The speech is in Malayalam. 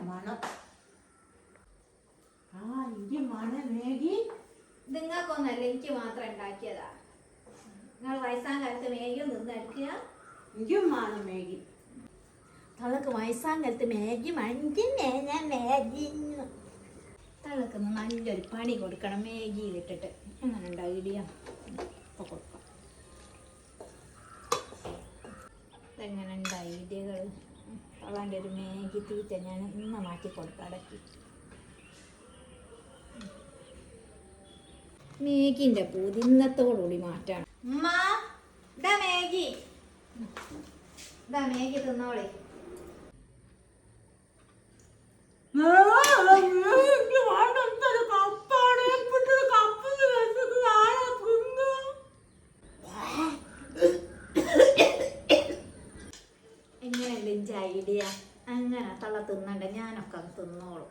മണം. ആ എനിക്ക് മണം മേഗി. നിങ്ങൾക്കൊന്നല്ല, എനിക്ക് മാത്രം ഉണ്ടാക്കിയതാ. നിങ്ങൾ വയസ്സാം കാലത്ത് മേഗി നിന്ന് എടുക്കുക. എനിക്കും മണം മേഗി. തള്ളക്ക് വയസ്സാം കാലത്ത് മേഗി മണ്ടി മേഗി. തള്ളക്ക് നല്ലൊരു പണി കൊടുക്കണം മേഗിയിലിട്ടിട്ട്. എങ്ങനെ ഉണ്ടാവും ഇടിയാ? ഇപ്പൊ കൊടുക്കാം. എങ്ങനെ ഉണ്ടായി ഇടികൾ? തള്ളാൻ്റെ ഒരു മേഗി തീറ്റ ഞാൻ ഇന്ന് മാറ്റി കൊടുക്കാം. അടക്കി മേഗിന്റെ പൂതി ഇന്നത്തോടുകൂടി മാറ്റാണ്. ഉമ്മ ഇതാ മേഗി, ഇതാ മേഗി തിന്നോളെ. എങ്ങനെയുണ്ട് ഇഞ്ച ഐഡിയ? അങ്ങനെ തള്ള തിന്നണ്ട, ഞാനൊക്കെ തിന്നോളും.